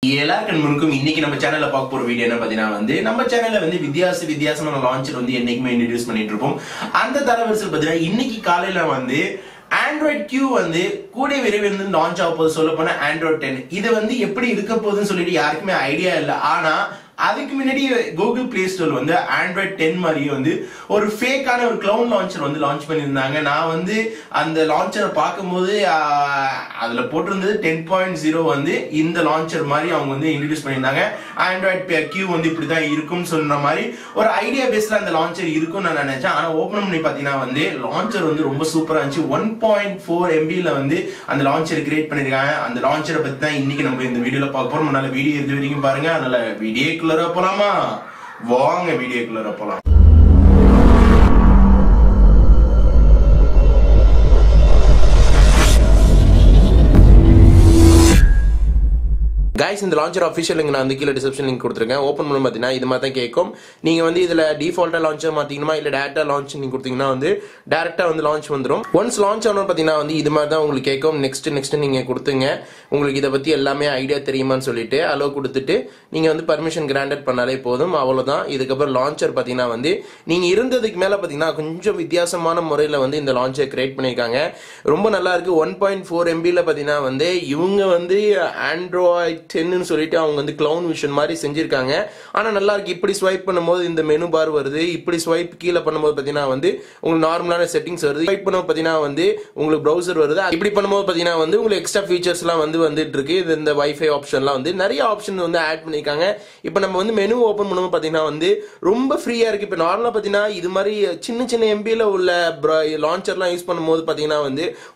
எல்லாருக்கும் இன்னைக்கு நம்ம சேனல்ல பார்க்க போற வீடியோ என்ன பாத்தீங்கன்னா நம்ம சேனல்ல வித்தியாசமான லான்ச்சர் என்னைக்குமே இன்ட்ரோடியூஸ் பண்ணிட்டு இருப்போம். அந்த தரவரிசையில் பாத்தீங்கன்னா இன்னைக்கு காலையில Android Q கூட விரைவில் லான்ச் ஆக போகுது. சொல்ல போனா Android 10 இது எப்படி இருக்க போகுதுன்னு சொல்லிட்டு யாருக்குமே ஐடியா இல்ல. ஆனா அதுக்கு முன்னாடி Google Play Store Android 10 மாதிரி ஒரு ஃபேக்கான ஒரு கிளவுன் லான்ச்சர் லான்ச் பண்ணியிருந்தாங்க. நான் அந்த லான்ச்சரை பார்க்கும்போது அதுல போட்டிருந்தது 10.0 இந்த லான்ச்சர் மாதிரி அவங்க இன்ட்ரோடியூஸ் பண்ணியிருந்தாங்க. Android Q இப்படிதான் இருக்கும்னு சொன்ன மாதிரி ஒரு ஐடியா பேஸ்ல அந்த லான்ச்சர் இருக்கும்னு நான் நினைச்சேன். ஆனா ஓபன் பண்ணி பாத்தீங்கன்னா லான்ச்சர் ரொம்ப சூப்பரா இருந்துச்சு. 1.4 MB அந்த லான்ச்சர் கிரியேட் பண்ணிருக்காங்க. அந்த லான்ச்சரை பத்தி தான் இன்னைக்கு நம்ம இந்த வீடியோல பார்க்க போறோம். அதனால வீடியோ இது வரைக்கும் பாருங்க. அதனால வீடியோக்குள்ள போலாமா? வாங்க வீடியோக்குள்ள போலாம். Guys, இந்த லான்ச்சர் ஆஃபிஷியல் லிங்க் நான் கீழே டிஸ்கிரிப்ஷன் லிங்க் கொடுத்துருக்கேன். ஓப்பன் பண்ணி பார்த்தீங்கன்னா இது மாதிரி தான் கேட்கும். நீங்க இதுல டிஃபால்ட்டா லான்ச்சர் மாத்தீங்கன்னா இல்ல டேரக்டா லான்ச் நீங்க கொடுத்தீங்கன்னா டேரக்டா லான்ச் வந்துடும். ஒன்ஸ் லான்ச் ஆனோம் பார்த்தீங்கன்னா இது மாதிரி தான் உங்களுக்கு கேட்கும். நெக்ஸ்ட் நீங்க கொடுத்துங்க. உங்களுக்கு இதை பத்தி எல்லாமே ஐடியா தெரியுமான்னு சொல்லிட்டு அலோ கொடுத்துட்டு நீங்க பர்மிஷன் கிராண்டட் பண்ணாலே போதும். அவ்வளவுதான். இதுக்கப்புறம் லான்ச்சர் பார்த்தீங்கன்னா நீங்க இருந்ததுக்கு மேல பார்த்தீங்கன்னா கொஞ்சம் வித்தியாசமான முறையில இந்த லான்ச்சர் கிரியேட் பண்ணிருக்காங்க. ரொம்ப நல்லா இருக்கு. 1.4 MB பார்த்தீங்கன்னா இவங்க ஆண்ட்ராய்ட் 10 சொல்லிட்டு அவங்க கிளவுன் விஷன் மாதிரி செஞ்சிருக்காங்க. ஆனா நல்லா இருக்கு. இப்படி ஸ்வைப் பண்ணும்போது இந்த மெனு பார் வருது. இப்படி ஸ்வைப் கீழே பண்ணும்போது பாத்தீங்கன்னா உங்களுக்கு நார்மலான செட்டிங்ஸ் வருது. ஸ்வைப் பண்ணும்போது பாத்தீங்கன்னா உங்களுக்கு ப்ரௌசர் வருது. இப்படி பண்ணும்போது பாத்தீங்கன்னா உங்களுக்கு எக்ஸ்ட்ரா ஃபீச்சர்ஸ் எல்லாம் வந்துட்டு இருக்கு. இந்த வைஃபை ஆப்ஷன்லாம் நிறைய ஆப்ஷன் ஆட் பண்ணிருக்காங்க. இப்போ நம்ம மெனு ஓபன் பண்ணும்போது பாத்தீங்கன்னா ரொம்ப ஃப்ரீயா இருக்கு. இப்போ நார்மலா பாத்தீங்கன்னா இது மாதிரி சின்ன எம்பில உள்ள லான்ச்சர்லாம் யூஸ் பண்ணும்போது பாத்தீங்கன்னா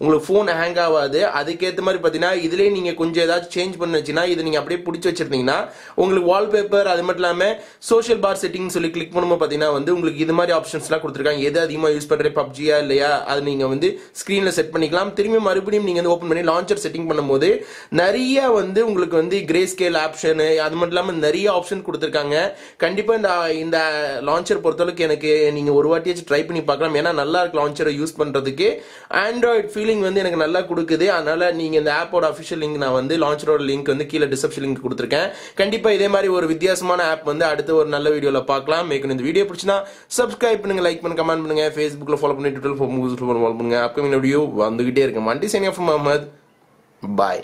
உங்களுக்கு போன் ஹேங் ஆகாது. அதுக்கேற்ற மாதிரி பாத்தீங்கன்னா இதுலயே நீங்க கொஞ்சம் ஏதாச்சும் சேஞ்ச் பண்ண வச்சுன்னா நீங்க அப்படியே பிடிச்சு வச்சிருந்தீங்கன்னா உங்களுக்கு வால்பேப்பர் அது மட்டும் இல்லாம சோஷியல் பார் செட்டிங் சொல்லி கிளிக் பண்ணும்போது பாத்தீங்கன்னா உங்களுக்கு இது மாதிரி ஆப்ஷன்ஸ் எல்லாம் கொடுத்திருக்காங்க. எது அதிகமா யூஸ் பண்ற பப்ஜியா இல்லையா அது நீங்க ஸ்கிரீன்ல செட் பண்ணிக்கலாம். திரும்பி மறுபடியும் நீங்க ஓபன் பண்ணி லான்ச்சர் செட்டிங் பண்ணும்போது நிறைய உங்களுக்கு கிரே ஸ்கேல் ஆப்ஷன் அது மட்டும் இல்லாம நிறைய ஆப்ஷன் கொடுத்திருக்காங்க. கண்டிப்பா இந்த லான்ச்சர் பொறுத்தளவுக்கு எனக்கு நீங்க ஒரு வாட்டியாச்சும் ட்ரை பண்ணி பார்க்கலாம். ஏன்னா நல்லா இருக்கு லான்ச்சரை யூஸ் பண்றதுக்கு. ஆண்ட்ராய்டு ஃபீலிங் எனக்கு நல்லா கொடுக்குது. அதனால நீங்க இந்த ஆப்போட அஃபிஷியல் லிங்க் நான் லான்ச்சரோட லிங்க் கீழே டிஸ்கிரிப்ஷன் லிங்க் கொடுத்திருக்கேன். கண்டிப்பா இதே மாதிரி ஒரு வித்தியாசமான ஆப் அடுத்த ஒரு நல்ல வீடியோல பார்க்கலாம். மேற்கொண்டு இந்த வீடியோ பிடிச்சினா சப்ஸ்கிரைப் பண்ணுங்க, லைக் பண்ணுங்க, கமெண்ட் பண்ணுங்க, Facebookல ஃபாலோ பண்ணி ட்விட்டர்ல ஃபாலோ பண்ணுங்க. அப்கமிங் வீடியோ வந்துகிட்டே இருக்கு. மண்டி சைனிங் ஆஃப் முஹம்மத். பை.